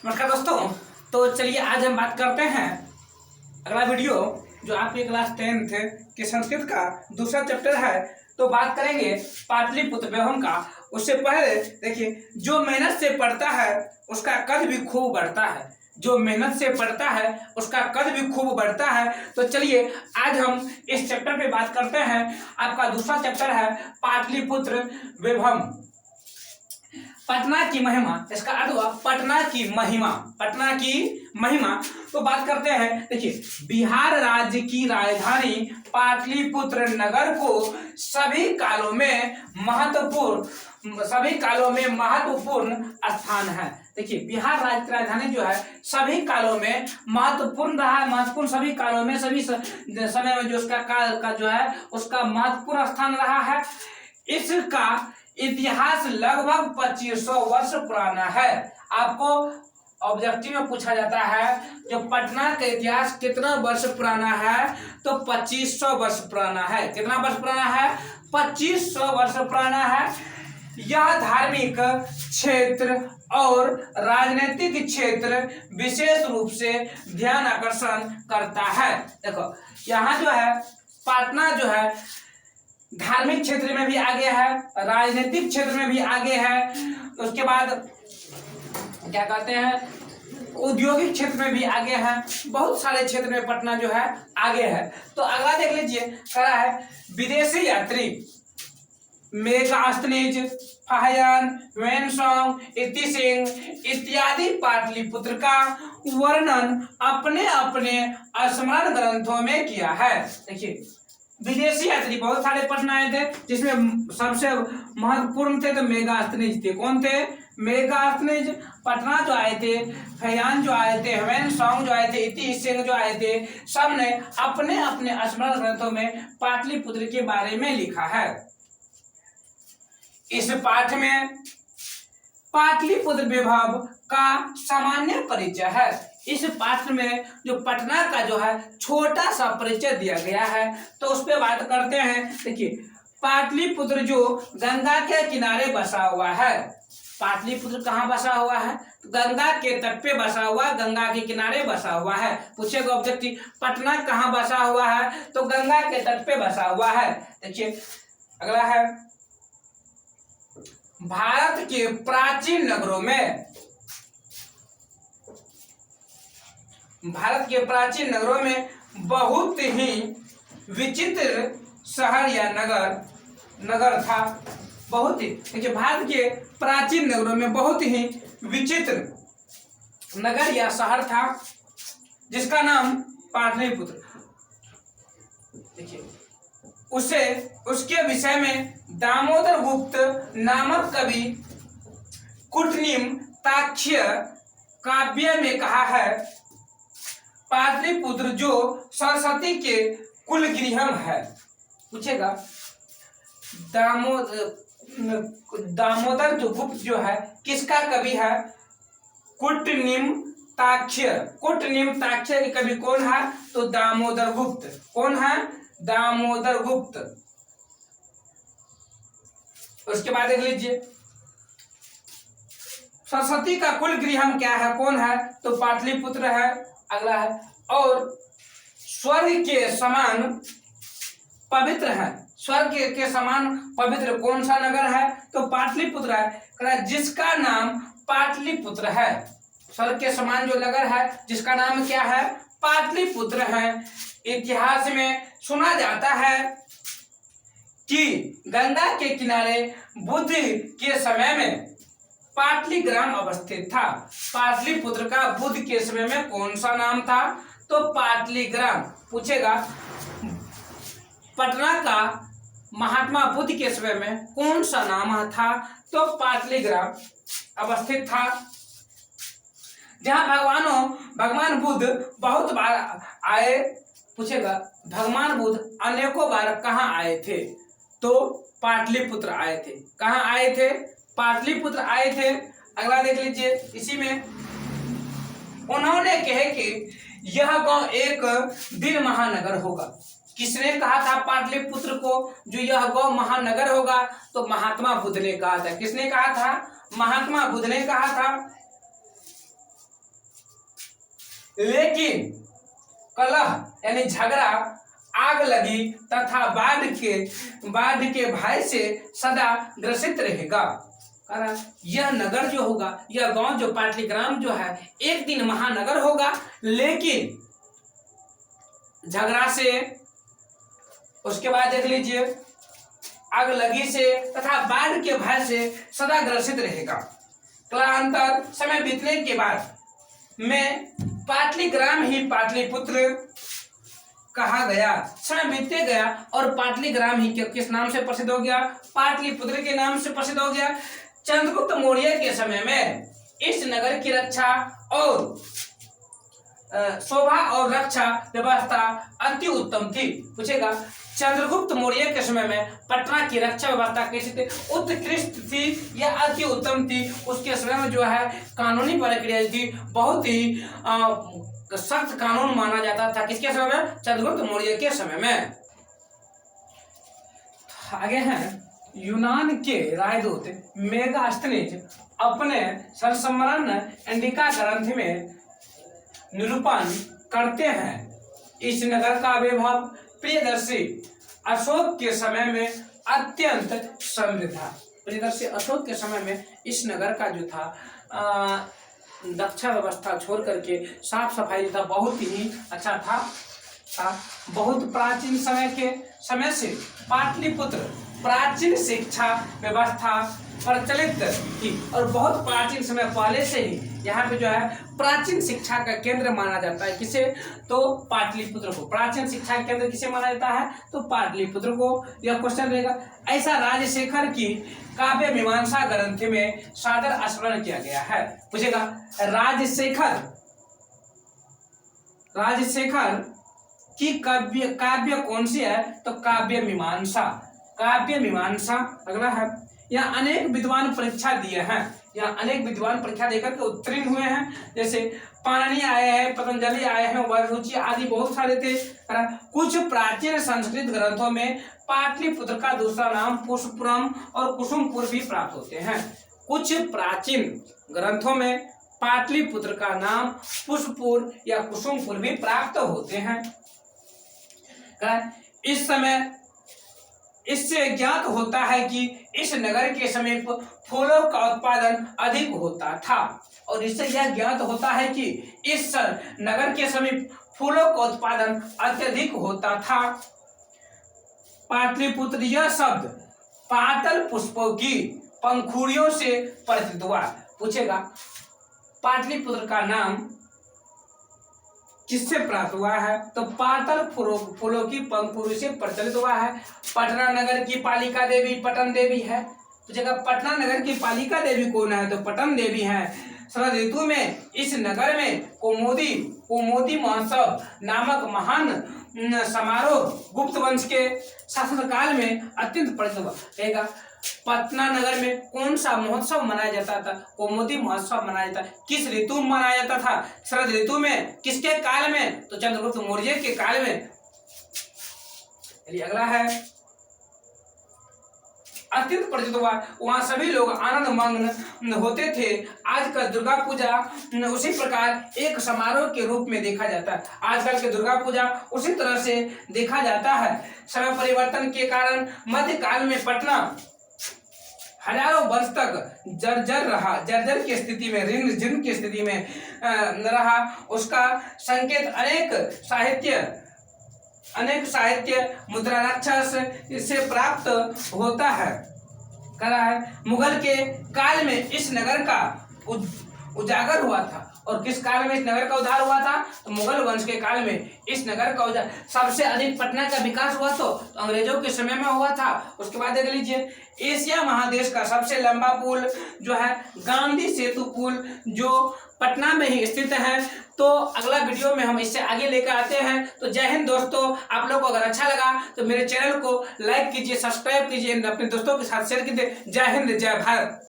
नमस्कार दोस्तों। तो चलिए आज हम बात करते हैं अगला वीडियो जो आपके क्लास 10th के संस्कृत का दूसरा चैप्टर है। तो बात करेंगे पाटलिपुत्र वैभव का। उससे पहले देखिए, जो मेहनत से पढ़ता है उसका कद भी खूब बढ़ता है। जो मेहनत से पढ़ता है उसका कद भी खूब बढ़ता है। तो चलिए आज हम इस चैप्टर पे बात करते हैं। आपका दूसरा चैप्टर है पाटलिपुत्र वैभव, पटना की महिमा। इसका अर्थ हुआ पटना की महिमा, पटना की महिमा। तो बात करते हैं, देखिए, बिहार राज्य की राजधानी पाटलिपुत्र नगर को सभी कालों में महत्वपूर्ण स्थान है। देखिए, बिहार राज्य की राजधानी जो है सभी कालों में महत्वपूर्ण रहा है। महत्वपूर्ण सभी कालों में, सभी समय में जो उसका काल का जो है उसका महत्वपूर्ण स्थान रहा है। इसका इतिहास लगभग 2500 वर्ष पुराना है। आपको ऑब्जेक्टिव में पूछा जाता है जो पटना का इतिहास कितना वर्ष पुराना है, तो 2500 वर्ष पुराना है। कितना वर्ष पुराना है? 2500 वर्ष पुराना है। यह धार्मिक क्षेत्र और राजनीतिक क्षेत्र विशेष रूप से ध्यान आकर्षण करता है। देखो, यहाँ जो है पटना जो है धार्मिक क्षेत्र में भी आगे है, राजनीतिक क्षेत्र में भी आगे है। उसके बाद क्या कहते हैं, औद्योगिक क्षेत्र में भी आगे है। बहुत सारे क्षेत्र में पटना जो है आगे है। तो अगला देख लीजिए, करा है विदेशी यात्री मेगास्थनीज, फाहियान, ह्वेनसांग, इतिसिंह इत्यादि पाटलिपुत्र का वर्णन अपने अपने स्मरण ग्रंथों में किया है। देखिए, विदेशी यात्री बहुत सारे पटना आए थे, जिसमें सबसे महत्वपूर्ण थे तो मेगास्थनीज थे। कौन थे? मेगास्थनीज पटना जो आए थे, फाहियान जो आए थे, ह्वेनसांग जो आए थे, इतिसिंह जो आए थे, सबने अपने अपने स्मरण ग्रंथों में पाटलिपुत्र के बारे में लिखा है। इस पाठ में पाटलिपुत्र वैभव का सामान्य परिचय है। इस पाठ में जो पटना का जो है छोटा सा परिचय दिया गया है, तो उस पर बात करते हैं। देखिए, पाटलिपुत्र जो गंगा के किनारे बसा हुआ है। पाटलिपुत्र कहाँ बसा हुआ है? गंगा के तट पे बसा हुआ है, गंगा के किनारे बसा हुआ है। पूछेगा ऑब्जेक्टिव, पटना कहाँ बसा हुआ है? तो गंगा के तट पे बसा हुआ है। देखिए अगला है, भारत के प्राचीन नगरों में, भारत के प्राचीन नगरों में बहुत ही विचित्र शहर या नगर था। बहुत ही, देखिए, भारत के प्राचीन नगरों में बहुत ही विचित्र नगर या शहर था जिसका नाम पाटलिपुत्र। देखिए, उसके विषय में दामोदर गुप्त नामक कवि कुटनिम ताक्ष्य काव्य में कहा है, पाटलिपुत्र जो सरस्वती के कुलगृह है। पूछेगा, दामोदर जो गुप्त जो है किसका कवि है? कुटनिम ताक्ष्य। कुटनिम ताक्ष्य के कवि कौन है? तो दामोदर गुप्त। कौन है? दामोदर गुप्त। उसके बाद देख लीजिए, सरस्वती का कुल गृह क्या है? कौन है? तो पाटलिपुत्र है। अगला है, और स्वर्ग के समान पवित्र है। स्वर्ग के समान पवित्र कौन सा नगर है? तो पाटलिपुत्र है, जिसका नाम पाटलिपुत्र है। स्वर्ग के समान जो नगर है जिसका नाम क्या है? पाटलिपुत्र है। इतिहास में सुना जाता है कि गंगा के किनारे बुद्ध के समय में पाटलिग्राम अवस्थित था। पाटलिपुत्र का बुद्ध के समय में कौन सा नाम था? तो पाटलिग्राम। पूछेगा, पटना का महात्मा बुद्ध के समय में कौन सा नाम था? तो पाटलिग्राम अवस्थित था, जहां भगवान बुद्ध बहुत बार आए। पूछेगा, भगवान बुद्ध अनेकों बार कहाँ आए थे? तो पाटलिपुत्र आए थे। कहाँ आए थे? पाटलिपुत्र आए थे। अगला देख लीजिए, इसी में उन्होंने कहे कि यह गांव एक दिन महानगर होगा। किसने कहा था पाटलिपुत्र को जो यह गांव महानगर होगा? तो महात्मा बुद्ध ने कहा था। किसने कहा था? महात्मा बुद्ध ने कहा था। लेकिन कलह यानी झगड़ा, आग लगी तथा बाढ़ के भय से सदा ग्रसित रहेगा। कारण यह नगर जो होगा, यह गांव जो पाटलीग्राम जो है, एक दिन महानगर होगा, लेकिन झगड़ा से, उसके बाद देख लीजिए आग लगी से तथा बाढ़ के भय से सदा ग्रसित रहेगा। कालांतर समय बीतने के बाद में पाटलीग्राम ही पाटलिपुत्र कहा गया। समय बीतते गया और पाटलीग्राम ही किस नाम से प्रसिद्ध हो गया? पाटलिपुत्र के नाम से प्रसिद्ध हो गया। चंद्रगुप्त मौर्य के समय में इस नगर की रक्षा और शोभा और रक्षा व्यवस्था अति उत्तम थी। पूछेगा चंद्रगुप्त मौर्य के समय में पटना की रक्षा व्यवस्था कैसी थी? उत्कृष्ट थी या अति उत्तम थी? उसके समय में जो है कानूनी प्रक्रिया थी, बहुत ही सख्त कानून माना जाता था। किसके समय में? चंद्रगुप्त मौर्य के समय में। आगे हैं यूनान के राजदूत मेगास्थनीज अपने संस्मरण इंडिका ग्रंथ में निरूपण करते हैं। इस नगर का वैभव प्रियदर्शी अशोक के समय में अत्यंत समृद्ध था। प्रियदर्शी अशोक के समय में इस नगर का जो था रक्षा व्यवस्था छोड़ करके साफ सफाई था, बहुत ही अच्छा था। बहुत प्राचीन समय से पाटलिपुत्र प्राचीन शिक्षा व्यवस्था प्रचलित थी और बहुत प्राचीन समय पहले से ही यहाँ पे जो है प्राचीन शिक्षा का केंद्र माना जाता है। किसे? तो पाटलिपुत्र को। प्राचीन शिक्षा का केंद्र किसे माना जाता है? तो पाटलिपुत्र को। यह क्वेश्चन रहेगा। ऐसा राजशेखर की काव्य मीमांसा ग्रंथ में सादर स्मरण किया गया है। पूछेगा राजशेखर की काव्य कौन सी है? तो काव्य मीमांसा। काव्य मीमांसा अगला है। यहाँ अनेक विद्वान परीक्षा दिए हैं। यहाँ अनेक विद्वान परीक्षा देकर के उत्तीर्ण हुए हैं। जैसे पाणिनि आए हैं, पतंजलि आए हैं, वररुचि आदि बहुत सारे थे। कुछ प्राचीन संस्कृत ग्रंथों में पाटलिपुत्र का दूसरा नाम पुष्पपुरम और कुसुमपुर भी प्राप्त होते हैं। कुछ प्राचीन ग्रंथों में पाटलिपुत्र का नाम पुष्पपुर या कुसुमपुर भी प्राप्त होते हैं। इस समय इससे ज्ञात होता है कि इस नगर के समीप फूलों का उत्पादन अधिक होता था। और इससे यह ज्ञात होता है कि इस नगर के समीप फूलों का उत्पादन अत्यधिक होता था। पाटलिपुत्र यह शब्द पाटल पुष्पों की पंखुड़ियों से परिचित हुआ। पूछेगा पाटलिपुत्र का नाम किससे प्राप्त हुआ है? तो पाटल फूलों की पंखुड़ी से प्रचलित हुआ है। पटना नगर की पालिका देवी पटन देवी है। पूछेगा पटना नगर की पालिका देवी कौन है? तो पटन देवी है। शरद ऋतु में इस नगर में कोमोदी महोत्सव नामक महान समारोह गुप्त वंश के शासनकाल में अत्यंत प्रसिद्ध हुआ। कहेगा पटना नगर में कौन सा महोत्सव मनाया जाता था? कोमोदी महोत्सव मनाया जाता। किस ऋतु में मनाया जाता था? शरद ऋतु में। किसके काल में? तो चंद्रगुप्त मौर्य के काल में। अगला है अत्यंत प्रसिद्ध हुआ। वहां सभी लोग आनंद मग्न होते थे। आजकल दुर्गा पूजा उसी प्रकार एक समारोह के रूप में देखा जाता है। आजकल के दुर्गा पूजा उसी तरह से देखा जाता है। समय परिवर्तन के कारण मध्यकाल में पटना हजारों वर्ष तक जर्जर की स्थिति में, ऋण जीर्ण की स्थिति में रहा। उसका संकेत अनेक साहित्य मुद्रा राक्षस इससे प्राप्त होता है। कह रहा है मुगल के काल में इस नगर का उजागर हुआ था। और किस काल में इस नगर का उद्धार हुआ था? तो मुगल वंश के काल में इस नगर का उद्धार। सबसे अधिक पटना का विकास हुआ तो अंग्रेजों के समय में हुआ था। उसके बाद देख लीजिए एशिया महादेश का सबसे लंबा पुल जो है गांधी सेतु पुल, जो पटना में ही स्थित है। तो अगला वीडियो में हम इससे आगे लेकर आते हैं। तो जय हिंद दोस्तों। आप लोग को अगर अच्छा लगा तो मेरे चैनल को लाइक कीजिए, सब्सक्राइब कीजिए, अपने दोस्तों के साथ शेयर कीजिए। जय हिंद, जय भारत।